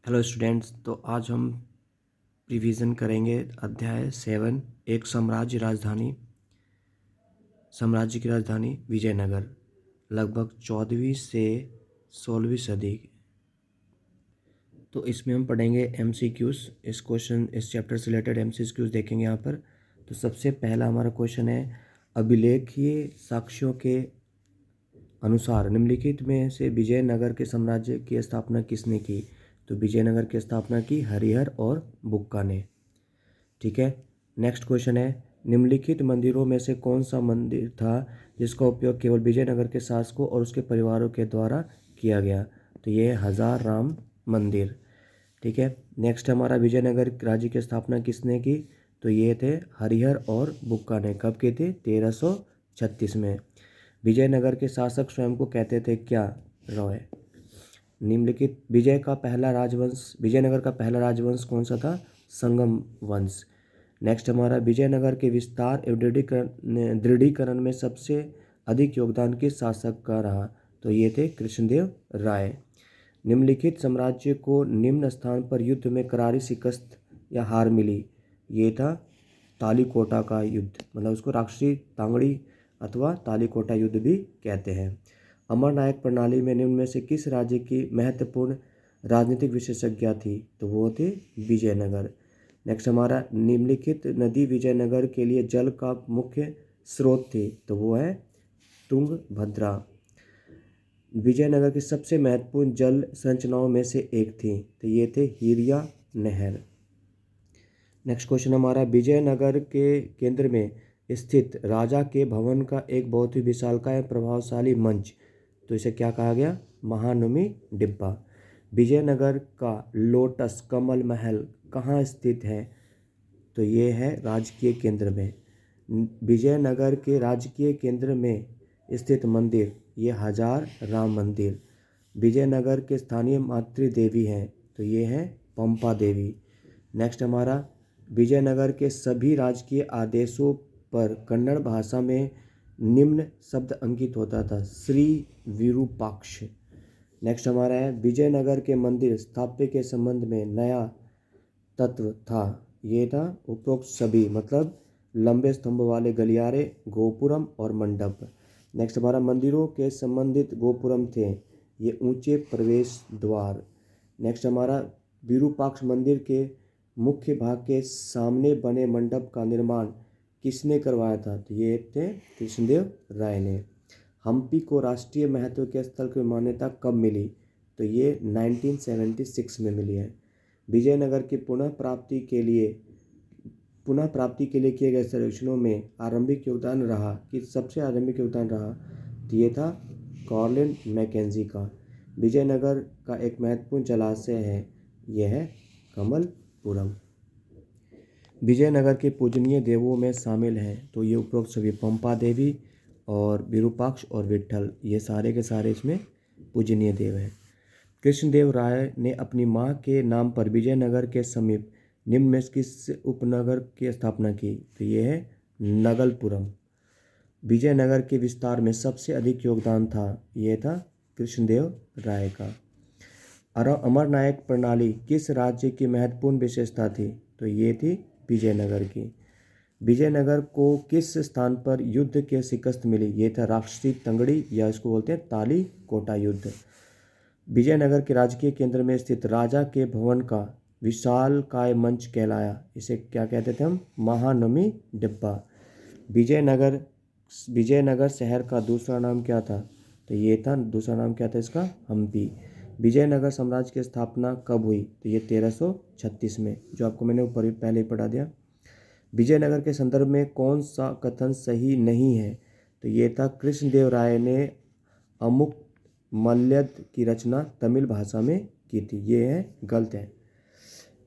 Hello students, तो आज हम रिवीजन करेंगे अध्याय 7 एक साम्राज्य की राजधानी विजयनगर, लगभग 14वीं से 16वीं सदी। तो इसमें हम पढ़ेंगे एमसीक्यूज। इस चैप्टर से रिलेटेड एमसीक्यूज देखेंगे यहाँ पर। तो सबसे पहला हमारा क्वेश्चन है, अभिलेखीय साक्ष्यों के अनुसार निम्नलिखित में से विजयनगर के साम्राज्य की स्थापना किसने की? तो विजयनगर की स्थापना की हरिहर और बुक्का ने। ठीक है। नेक्स्ट क्वेश्चन है, निम्नलिखित मंदिरों में से कौन सा मंदिर था जिसका उपयोग केवल विजयनगर के शासकों और उसके परिवारों के द्वारा किया गया? तो ये हजार राम मंदिर। ठीक है। नेक्स्ट हमारा, विजयनगर राज्य की स्थापना किसने की? तो ये थे हरिहर और बुक्का ने। कब की थी? 1336 में। विजयनगर के शासक स्वयं को कहते थे क्या? रॉय। निम्नलिखित विजयनगर का पहला राजवंश कौन सा था? संगम वंश। नेक्स्ट हमारा, विजयनगर के विस्तार एवं दृढ़ीकरण में सबसे अधिक योगदान किस शासक का रहा? तो ये थे कृष्णदेव राय। निम्नलिखित साम्राज्य को निम्न स्थान पर युद्ध में करारी शिकस्त या हार मिली। ये था तालीकोटा का युद्ध, मतलब उसको राक्षसी तांगड़ी अथवा तालीकोटा युद्ध भी कहते हैं। अमरनायक प्रणाली में निम्न में से किस राज्य की महत्वपूर्ण राजनीतिक विशेषज्ञता थी? तो वो थे विजयनगर। नेक्स्ट हमारा, निम्नलिखित नदी विजयनगर के लिए जल का मुख्य स्रोत थी? तो वो है तुंगभद्रा। विजयनगर की सबसे महत्वपूर्ण जल संरचनाओं में से एक थी, तो ये थे हिरिया नहर। नेक्स्ट क्वेश्चन हमारा, विजयनगर के केंद्र में स्थित राजा के भवन का एक बहुत ही विशालकाय प्रभावशाली मंच, तो इसे क्या कहा गया? महानवमी डिब्बा। विजयनगर का लोटस कमल महल कहाँ स्थित है? तो ये है राजकीय केंद्र में। विजयनगर के राजकीय केंद्र में स्थित मंदिर, ये हजार राम मंदिर। विजयनगर के स्थानीय मातृ देवी हैं, तो ये है पंपा देवी। नेक्स्ट हमारा, विजयनगर के सभी राजकीय आदेशों पर कन्नड़ भाषा में निम्न शब्द अंकित होता था, श्री विरूपाक्ष। नेक्स्ट हमारा है, विजयनगर के मंदिर स्थापत्य के संबंध में नया तत्व था। ये था उपरोक्त सभी, मतलब लंबे स्तंभ वाले गलियारे, गोपुरम और मंडप। नेक्स्ट हमारा, मंदिरों के संबंधित गोपुरम थे, ये ऊंचे प्रवेश द्वार। नेक्स्ट हमारा, विरूपाक्ष मंदिर के मुख्य भाग के सामने बने मंडप का निर्माण किसने करवाया था? तो ये थे कृष्णदेव राय ने। हम्पी को राष्ट्रीय महत्व के स्थल की मान्यता कब मिली? तो ये 1976 में मिली है। विजयनगर की पुनः प्राप्ति के लिए किए गए सर्वेक्षणों में सबसे आरंभिक योगदान रहा, तो ये था कॉलिन मैकेंजी का। विजयनगर का एक महत्वपूर्ण जलाशय है, यह है कमलपुरम। विजयनगर के पूजनीय देवों में शामिल हैं, तो ये उपरोक्त सभी पंपा देवी और विरूपाक्ष और विट्ठल, ये सारे के सारे इसमें पूजनीय देव हैं। कृष्णदेव राय ने अपनी मां के नाम पर विजयनगर के समीप निम्न में किस उपनगर की स्थापना की? तो ये है नगलपुरम। विजयनगर के विस्तार में सबसे अधिक योगदान था, यह था कृष्णदेव राय का। अमरनायक प्रणाली किस राज्य की महत्वपूर्ण विशेषता थी? तो ये थी विजयनगर की। विजयनगर को किस स्थान पर युद्ध के शिकस्त मिली? ये था राक्षसी तंगड़ी, या इसको बोलते हैं तालीकोटा युद्ध। विजयनगर के राजकीय केंद्र में स्थित राजा के भवन का विशालकाय मंच कहलाया, इसे क्या कहते थे हम? महानवमी डिब्बा। विजयनगर शहर का दूसरा नाम क्या था? तो ये था, दूसरा नाम क्या था इसका? हम्पी। विजयनगर साम्राज्य की स्थापना कब हुई? तो ये 1336 में, जो आपको मैंने ऊपर पहले ही पढ़ा दिया। विजयनगर के संदर्भ में कौन सा कथन सही नहीं है? तो ये था, कृष्णदेव राय ने अमुक मल्यद की रचना तमिल भाषा में की थी, ये है गलत है।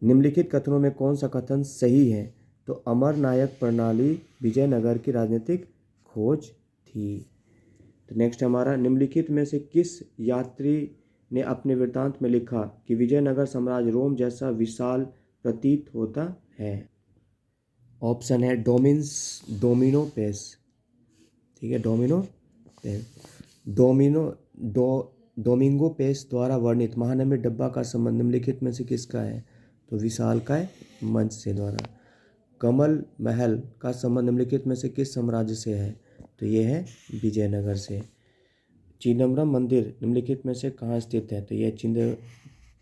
निम्नलिखित कथनों में कौन सा कथन सही है? तो अमरनायक प्रणाली विजयनगर की राजनीतिक खोज थी। तो नेक्स्ट हमारा, निम्नलिखित में से किस यात्री ने अपने वृत्तांत में लिखा कि विजयनगर साम्राज्य रोम जैसा विशाल प्रतीत होता है? ऑप्शन है डोमिनो पेस। ठीक है, डोमिनो डोमिंगो पेस द्वारा वर्णित महानवी डब्बा का संबंध निम्नलिखित में से किसका है? तो विशालकाय मंच से द्वारा। कमल महल का संबंध निम्नलिखित में से किस साम्राज्य से है? तो ये है विजयनगर से। चिदम्बरम मंदिर निम्नलिखित में से कहाँ स्थित है? तो यह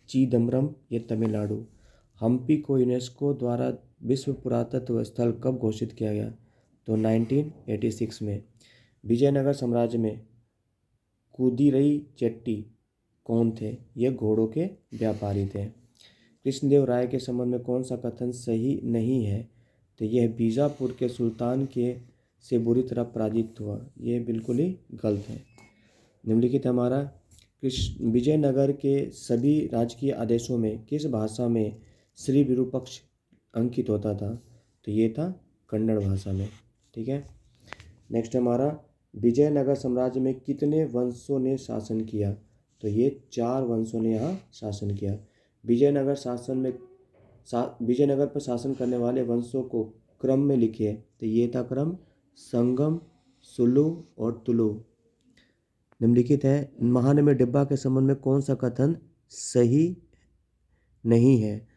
चिदम्बरम, ये तमिलनाडु। हम्पी को यूनेस्को द्वारा विश्व पुरातत्व स्थल कब घोषित किया गया? तो 1986 में। विजयनगर साम्राज्य में कुदिरई चेट्टी कौन थे? ये घोड़ों के व्यापारी थे। कृष्णदेव राय के संबंध में कौन सा कथन सही नहीं है? तो यह बीजापुर के सुल्तान के से बुरी तरह पराजित हुआ, ये बिल्कुल ही गलत है। निम्नलिखित हमारा विजयनगर के सभी राजकीय आदेशों में किस भाषा में श्री विरूपक्ष अंकित होता था? तो ये था कन्नड़ भाषा में। ठीक है। नेक्स्ट हमारा विजयनगर साम्राज्य में कितने वंशों ने शासन किया? तो ये 4 वंशों ने यहाँ शासन किया। विजयनगर पर शासन करने वाले वंशों को क्रम में लिखिए। तो ये था क्रम संगम, सुलु और तुलु। निम्नलिखित है महानवी डिब्बा के संबंध में कौन सा कथन सही नहीं है?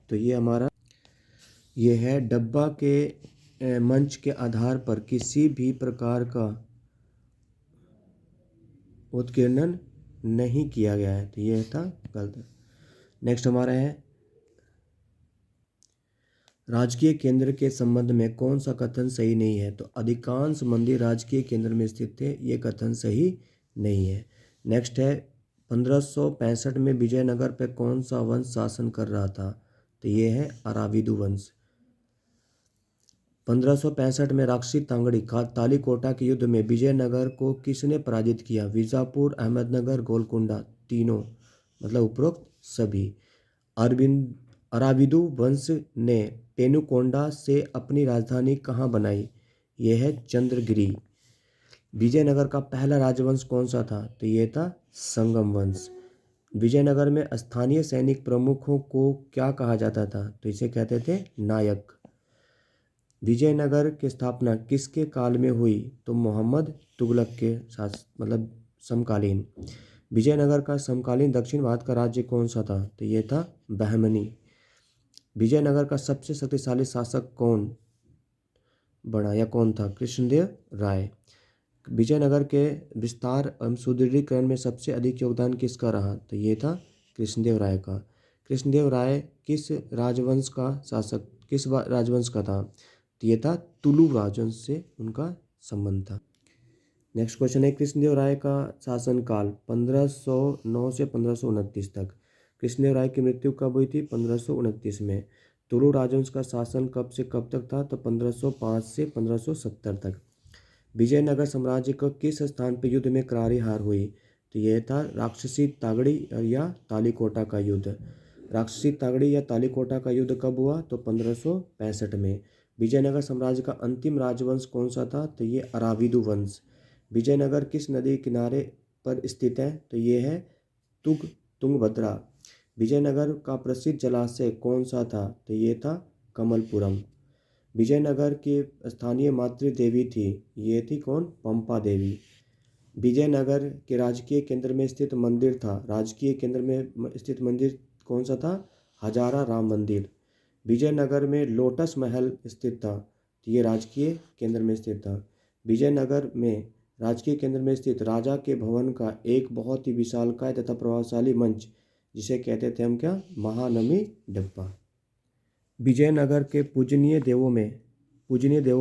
तो ये हमारा ये है डब्बा के मंच के आधार पर किसी भी प्रकार का उत्कीर्णन नहीं किया गया है, तो यह था गलत। नेक्स्ट हमारा है राजकीय केंद्र के संबंध में कौन सा कथन सही नहीं है? तो अधिकांश मंदिर राजकीय केंद्र में स्थित थे, ये कथन सही नहीं है। नेक्स्ट है 1565 में विजयनगर पर कौन सा वंश शासन कर रहा था? तो ये है अराविदु वंश। 1565 में राक्षसी तांगड़ी तालीकोटा के युद्ध में विजयनगर को किसने पराजित किया? बीजापुर, अहमदनगर, गोलकुंडा, तीनों, मतलब उपरोक्त सभी। अराविदु वंश ने पेनुकोंडा से अपनी राजधानी कहाँ बनाई? यह है चंद्रगिरी। विजयनगर का पहला राजवंश कौन सा था? तो यह था संगम वंश। विजयनगर में स्थानीय सैनिक प्रमुखों को क्या कहा जाता था? तो इसे कहते थे नायक। विजयनगर की स्थापना किसके काल में हुई? तो मोहम्मद तुगलक के मतलब समकालीन। विजयनगर का समकालीन दक्षिण भारत का राज्य कौन सा था? तो ये था बहमनी। विजयनगर का सबसे शक्तिशाली शासक कौन बना या कौन था? कृष्णदेव राय। विजयनगर के विस्तार एवं सुदृढ़ीकरण में सबसे अधिक योगदान किसका रहा? तो ये था कृष्णदेव राय का। कृष्णदेव राय किस राजवंश का था? तो ये था तुलु राजवंश से उनका संबंध था। नेक्स्ट क्वेश्चन है कृष्णदेव राय का शासनकाल 1509 से 1529 तक। कृष्णदेव राय की मृत्यु कब हुई थी? 1529 में। तुलु राजवंश का शासन कब से कब तक था? तो 1505 से 1570 तक। विजयनगर साम्राज्य को किस स्थान पर युद्ध में करारी हार हुई? तो यह था राक्षसी तागड़ी या तालीकोटा का युद्ध। राक्षसी तागड़ी या तालीकोटा का युद्ध कब हुआ? तो 1565 में। विजयनगर साम्राज्य का अंतिम राजवंश कौन सा था? तो ये अराविदु वंश। विजयनगर किस नदी किनारे पर स्थित है? तो ये है तुंगभद्रा। विजयनगर का प्रसिद्ध जलाशय कौन सा था? तो ये था कमलपुरम। विजयनगर की स्थानीय मातृ देवी थी, ये थी कौन? पंपा देवी। विजयनगर के राजकीय केंद्र में स्थित मंदिर था, राजकीय केंद्र में स्थित मंदिर कौन सा था? हजारा राम मंदिर। विजयनगर में लोटस महल स्थित था, तो ये राजकीय केंद्र में स्थित था। विजयनगर में राजकीय केंद्र में स्थित राजा के भवन का एक बहुत ही विशालकाय तथा प्रभावशाली मंच, जिसे कहते थे हम क्या? महानवी डिब्बा। विजयनगर के पूजनीय देवों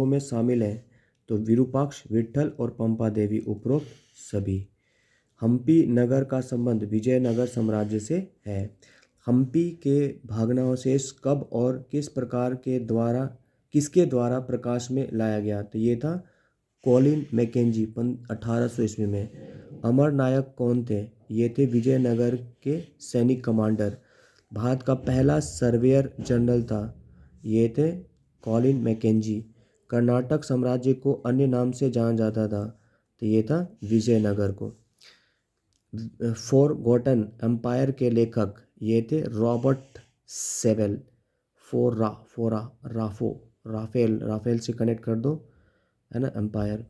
में शामिल हैं तो विरूपाक्ष, विट्ठल और पंपा देवी, उपरोक्त सभी। हम्पी नगर का संबंध विजयनगर साम्राज्य से है। हम्पी के भग्नावशेष कब और किसके द्वारा प्रकाश में लाया गया? तो ये था कॉलिन मैकेंजी 1800 ईस्वी में। अमर नायक कौन थे? ये थे विजयनगर के सैनिक कमांडर। भारत का पहला सर्वेयर जनरल था, ये थे कॉलिन मैकेंजी। कर्नाटक साम्राज्य को अन्य नाम से जाना जाता था, तो ये था विजयनगर को। फॉरगॉटन एम्पायर के लेखक ये थे रॉबर्ट सेवेल। राफेल से कनेक्ट कर दो, है ना, एम्पायर।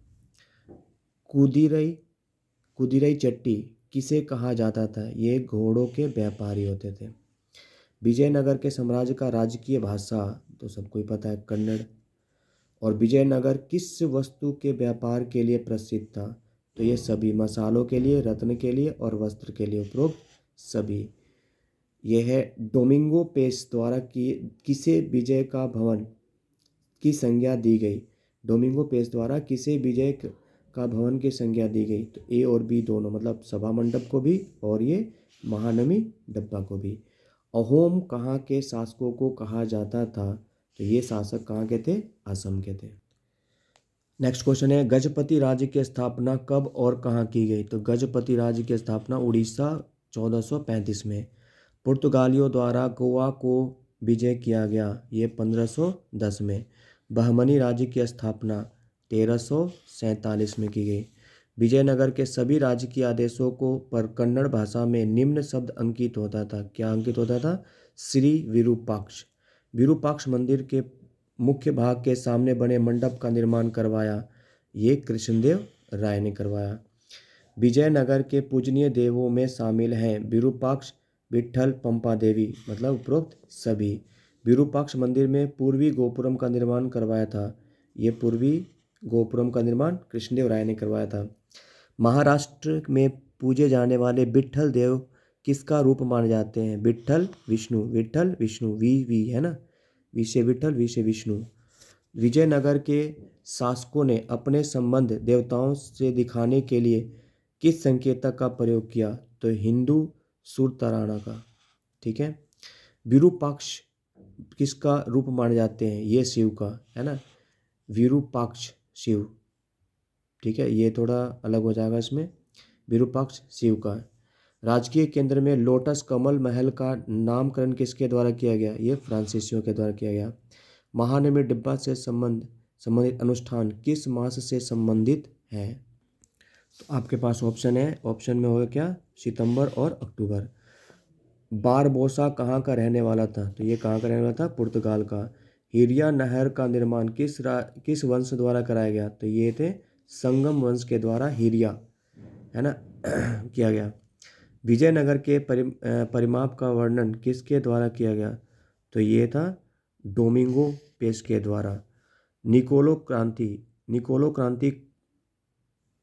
कुदिरई चट्टी किसे कहा जाता था? ये घोड़ों के व्यापारी होते थे। विजयनगर के साम्राज्य का राजकीय भाषा तो सबको ही पता है, कन्नड़। और विजयनगर किस वस्तु के व्यापार के लिए प्रसिद्ध था? तो ये सभी, मसालों के लिए, रत्न के लिए और वस्त्र के लिए, उपरोक्त सभी। यह है डोमिंगो पेस द्वारा किसे विजय का भवन की संज्ञा दी गई? डोमिंगो पेस द्वारा किसे विजय का भवन की संज्ञा दी गई? तो ए और बी दोनों, मतलब सभा मंडप को भी और ये महानमी डब्बा को भी। अहोम कहाँ के शासकों को कहा जाता था? तो ये शासक कहाँ के थे? असम के थे। नेक्स्ट क्वेश्चन है, गजपति राज्य की स्थापना कब और कहाँ की गई? तो गजपति राज्य की स्थापना उड़ीसा 1435 में। पुर्तगालियों द्वारा गोवा को विजय किया गया, ये 1510 में। बहमनी राज्य की स्थापना 1347 में की गई। विजयनगर के सभी राजकीय आदेशों को पर कन्नड़ भाषा में निम्न शब्द अंकित होता था। क्या अंकित होता था? श्री विरूपाक्ष। विरूपाक्ष मंदिर के मुख्य भाग के सामने बने मंडप का निर्माण करवाया, ये कृष्णदेव राय ने करवाया। विजयनगर के पूजनीय देवों में शामिल हैं विरूपाक्ष, विट्ठल, पंपा देवी, मतलब उपरोक्त सभी। विरूपाक्ष मंदिर में पूर्वी गोपुरम का निर्माण करवाया था, ये पूर्वी गोपुरम का निर्माण कृष्णदेव राय ने करवाया था। महाराष्ट्र में पूजे जाने वाले विट्ठल देव किसका रूप माने जाते हैं? विट्ठल विष्णु, विट्ठल विष्णु, वी है ना, वी से विट्ठल, वी से विष्णु। विजयनगर के शासकों ने अपने संबंध देवताओं से दिखाने के लिए किस संकेतक का प्रयोग किया? तो हिंदू सूर्यताराना का। ठीक है। विरूपाक्ष किसका रूप माने जाते हैं? ये शिव का, है ना, विरूपाक्ष शिव। ठीक है, ये थोड़ा अलग हो जाएगा इसमें। विरूपाक्ष शिव का। राजकीय केंद्र में लोटस कमल महल का नामकरण किसके द्वारा किया गया? ये फ्रांसीसियों के द्वारा किया गया। महानवमी डिब्बा से संबंधित अनुष्ठान किस मास से संबंधित है? तो आपके पास ऑप्शन है, ऑप्शन में होगा क्या? सितंबर और अक्टूबर। बारबोसा कहाँ का रहने वाला था? तो ये कहाँ का रहने वाला था? पुर्तगाल का। हिरिया नहर का निर्माण किस वंश द्वारा कराया गया? तो ये थे संगम वंश के द्वारा हिरिया, है ना, किया गया। विजयनगर के परिमाप का वर्णन किसके द्वारा किया गया? तो ये था डोमिंगो पेस के द्वारा। निकोलो क्रांति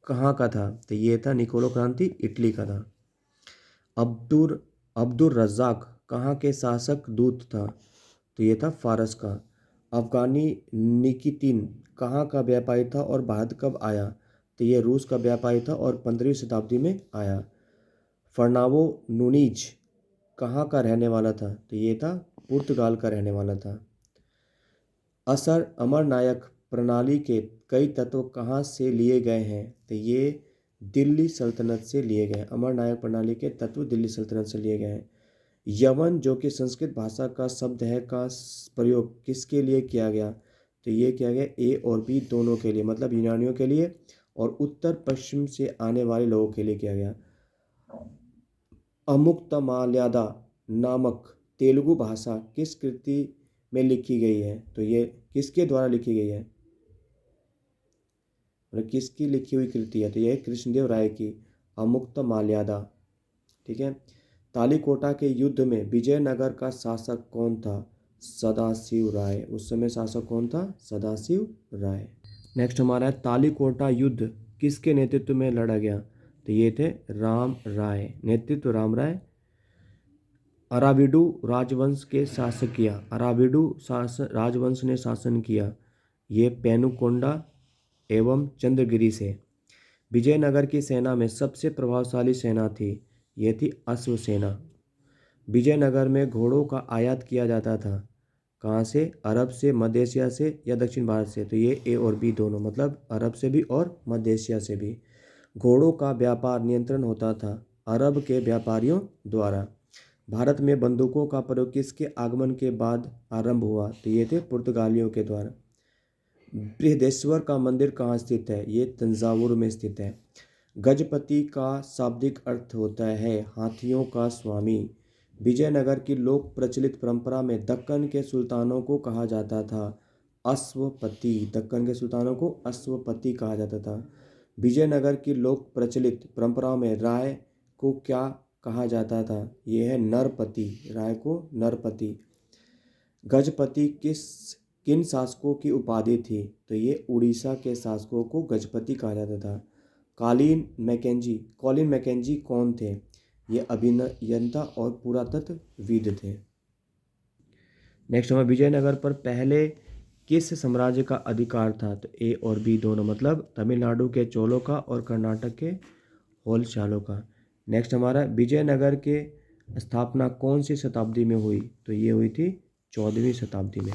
कहाँ का था? तो ये था निकोलो क्रांति इटली का था। अब्दुर रज़ाक कहाँ के शासक दूत था? तो ये था फारस का। अफगानी निकितिन कहाँ का व्यापारी था और भारत कब आया? तो ये रूस का व्यापारी था और 15वीं शताब्दी में आया। फर्नावो नूनीज कहाँ का रहने वाला था? तो ये था पुर्तगाल का रहने वाला था। असर अमरनायक प्रणाली के कई तत्व कहाँ से लिए गए हैं? तो ये दिल्ली सल्तनत से लिए गए। अमरनायक प्रणाली के तत्व दिल्ली सल्तनत से लिए गए हैं। यवन जो कि संस्कृत भाषा का शब्द है का प्रयोग किसके लिए किया गया? तो ये किया गया ए और बी दोनों के लिए, मतलब यूनानियों के लिए और उत्तर पश्चिम से आने वाले लोगों के लिए किया गया। अमुक्तमाल्यादा नामक तेलुगु भाषा किस कृति में लिखी गई है? तो ये किसके द्वारा लिखी गई है, मतलब किसकी लिखी हुई कृति है? तो यह कृष्णदेव राय की अमुक्तमाल्यादा। ठीक है। तालीकोटा के युद्ध में विजयनगर का शासक कौन था? सदाशिव राय। उस समय शासक कौन था? सदाशिव राय। नेक्स्ट हमारा है, तालीकोटा युद्ध किसके नेतृत्व में लड़ा गया? तो ये थे राम राय, नेतृत्व राम राय। अराविडु राजवंश के शासक किया, अराविडु राजवंश ने शासन किया, ये पेनुकोंडा एवं चंद्रगिरी से। विजयनगर की सेना में सबसे प्रभावशाली सेना थी, ये थी अश्व सेना। विजयनगर में घोड़ों का आयात किया जाता था, कहाँ से? अरब से, मध्य एशिया से या दक्षिण भारत से? तो ये ए और बी दोनों, मतलब अरब से भी और मध्य एशिया से भी। घोड़ों का व्यापार नियंत्रण होता था अरब के व्यापारियों द्वारा। भारत में बंदूकों का प्रयोग किसके आगमन के बाद आरंभ हुआ? तो ये थे पुर्तगालियों के द्वारा। बृहदेश्वर का मंदिर कहाँ स्थित है? ये तंजावुर में स्थित है। गजपति का शाब्दिक अर्थ होता है हाथियों का स्वामी। विजयनगर की लोक प्रचलित परंपरा में दक्कन के सुल्तानों को कहा जाता था अश्वपति। दक्कन के सुल्तानों को अश्वपति कहा जाता था। विजयनगर की लोक प्रचलित परंपरा में राय को क्या कहा जाता था? ये है नरपति, राय को नरपति। गजपति किन शासकों की उपाधि थी? तो ये उड़ीसा के शासकों को गजपति कहा जाता था। कॉलिन मैकेंजी कौन थे? ये अभियंता और पुरातत्वविद थे। नेक्स्ट हमारा विजयनगर पर पहले किस साम्राज्य का अधिकार था? तो ए और बी दोनों, मतलब तमिलनाडु के चोलों का और कर्नाटक के होलचालों का। नेक्स्ट हमारा विजयनगर के स्थापना कौन सी शताब्दी में हुई? तो ये हुई थी 14वीं शताब्दी में।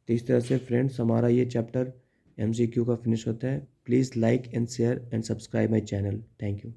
तो इस तरह से फ्रेंड्स हमारा ये चैप्टर MCQ का फिनिश होता है। Please like and share and subscribe my channel. Thank you.